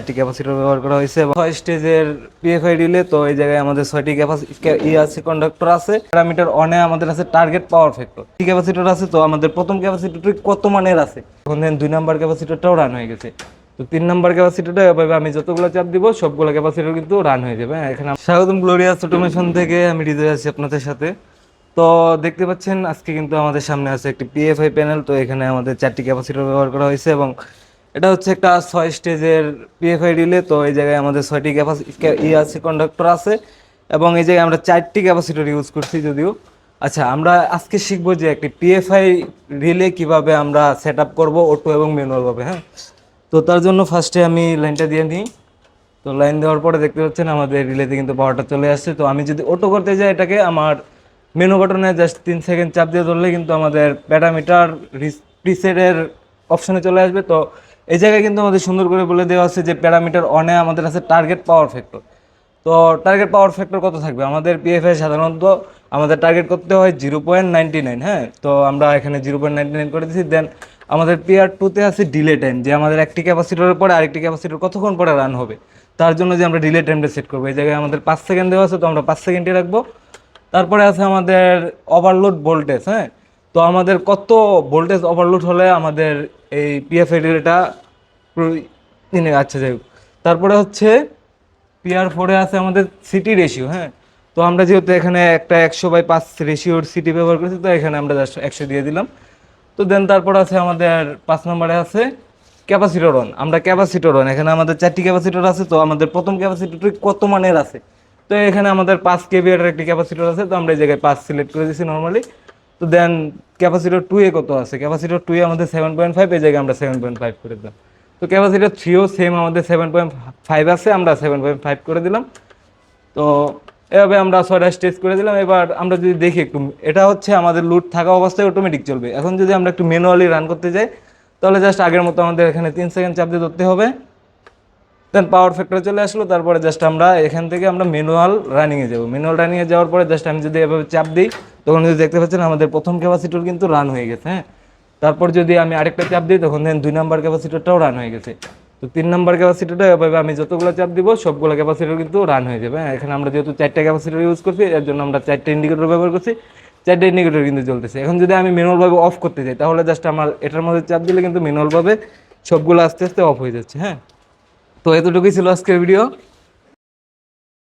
4টি ক্যাপাসিটর ব্যবহার করা হয়েছে এবং 6 স্টেজের পিএফআই রিলে। তো এই জায়গায় আমাদের 6টি আছে, কন্ডাক্টর আছে। প্যারামিটার অনে আমাদের আছে টার্গেট পাওয়ার ফ্যাক্টর, ক্যাপাসিটর আছে। তো আমাদের প্রথম ক্যাপাসিটরটি কত মানের আছে, এখন দেন 2 নাম্বার ক্যাপাসিটরটাও রান হয়ে গেছে। তো 3 নাম্বার ক্যাপাসিটরটা এভাবে আমি যতগুলো চাপ দিব সবগুলো ক্যাপাসিটর কিন্তু রান হয়ে যাবে। এখানে স্বাগতম গ্লোরিয়াস অটোমেশন থেকে, আমি হৃদয় আছি আপনাদের সাথে। তো দেখতে পাচ্ছেন আজকে কিন্তু আমাদের সামনে আছে একটি পিএফআই প্যানেল। তো এখানে আমাদের 4টি ক্যাপাসিটর ব্যবহার করা হয়েছে এবং এটা হচ্ছে একটা 6 স্টেজের পিএফআই রিলে। তো এই জায়গায় আমাদের 6টি আছে, কন্ডাক্টর আছে এবং এই জায়গায় আমরা 4টি ক্যাপাসিটর ইউজ করছি যদিও। আচ্ছা, আমরা আজকে শিখবো যে একটি পিএফআই রিলে কিভাবে আমরা সেট আপ করবো অটো এবং ম্যানুয়ালভাবে। হ্যাঁ, তো তার জন্য ফার্স্টে আমি লাইনটা দিয়ে নিই। তো লাইন দেওয়ার পরে দেখতে পাচ্ছেন আমাদের রিলেতে কিন্তু পাওয়ারটা চলে আসছে। তো আমি যদি অটো করতে যাই এটাকে, আমার মেনু বাটনে জাস্ট 3 সেকেন্ড চাপ দিয়ে ধরলে কিন্তু আমাদের প্যারামিটার প্রিসেটের অপশনে চলে আসবে। তো এই জায়গায় কিন্তু আমাদের সুন্দর করে বলে দেওয়া আছে যে প্যারামিটার অনে আমাদের আছে টার্গেট পাওয়ার ফ্যাক্টর। তো টার্গেট পাওয়ার ফ্যাক্টর কত থাকবে, আমাদের পিএফআই সাধারণত আমাদের টার্গেট করতে হয় 0.99। হ্যাঁ, তো আমরা এখানে 0.99 করে দিচ্ছি। দেন আমাদের পিআর টুতে আছে ডিলে টাইম, যে আমাদের একটি ক্যাপাসিটরের পরে আরেকটি ক্যাপাসিটর কতক্ষণ পরে রান হবে তার জন্য যে আমরা ডিলে টাইমটা সেট করবো। এই জায়গায় আমাদের 5 সেকেন্ড দেওয়া আছে, তো আমরা 5 সেকেন্ডে রাখবো। তারপরে আছে আমাদের ওভারলোড ভোল্টেজ। হ্যাঁ, তো আমাদের কত ভোল্টেজ ওভারলোড হলে আমাদের এই পিএফআই রিলেটা আচ্ছা যাই হোক। তারপরে হচ্ছে পিআর 4-এ আছে আমাদের সিটি রেশিও। হ্যাঁ, তো আমরা যেহেতু এখানে একটা 100/5 রেশিওর সিটি ব্যবহার করছি, তো এখানে আমরা জাস্ট 100 দিয়ে দিলাম। তো দেন তারপর আছে আমাদের 5 নম্বরে আছে ক্যাপাসিটর অন। আমরা ক্যাপাসিটর অন, এখানে আমাদের 4টি ক্যাপাসিটর আছে। তো আমাদের প্রথম ক্যাপাসিটরটি কত মানের আছে, তো এখানে আমাদের 5 কেভিএর একটি ক্যাপাসিটর আছে। তো আমরা এই জায়গায় 5 সিলেক্ট করে দিচ্ছি নর্মালি। তো দেন ক্যাপাসিটর 2-এ কত আছে, ক্যাপাসিটর 2-এ আমাদের 7.5, এই জায়গায় আমরা 7.5 করে দিলাম। তো ক্যাপাসিটর 3-ও সেম আমাদের 7.5 আছে, আমরা 7.5 করে দিলাম। তো এভাবে আমরা 6টা স্টেজ করে দিলাম। এবার আমরা যদি দেখি একটু, এটা হচ্ছে আমাদের লুট থাকা অবস্থায় অটোমেটিক চলবে। এখন যদি আমরা একটু ম্যানুয়ালি রান করতে যাই তাহলে জাস্ট আগের মতো আমাদের এখানে 3 সেকেন্ড চাপ দিয়ে ধরতে হবে। দেন পাওয়ার ফ্যাক্টরে চলে আসলো। তারপরে জাস্ট আমরা এখান থেকে আমরা ম্যানুয়াল রানিংয়ে যাবো। ম্যানুয়াল রানিংয়ে যাওয়ার পরে জাস্ট আমি যদি এভাবে চাপ দিই, তখন যদি দেখতে পাচ্ছেন আমাদের প্রথম ক্যাপাসিটর কিন্তু রান হয়ে গেছে। হ্যাঁ, তারপর যদি আমি আরেকটা চাপ দিই তখন দেন 2 নাম্বার ক্যাপাসিটরটাও রান হয়ে গেছে। তো 3 নাম্বার ক্যাপাসিটরটা এভাবে আমি যতগুলো চাপ দিব সবগুলো ক্যাপাসিটর কিন্তু রান হয়ে যাবে। হ্যাঁ, এখানে আমরা যেহেতু 4টা ক্যাপাসিটর ইউজ করছি, এর জন্য আমরা 4টা ইন্ডিকেটর ব্যবহার করছি। 4টা ইন্ডিকেটর কিন্তু চলতেছে। এখন যদি আমি ম্যানুয়ালভাবে অফ করতে যাই তাহলে জাস্ট আমার এটার মধ্যে চাপ দিলে কিন্তু ম্যানুয়ালভাবে সবগুলো আস্তে আস্তে অফ হয়ে যাচ্ছে। হ্যাঁ, তো এতটুকুই ছিল আজকের ভিডিও।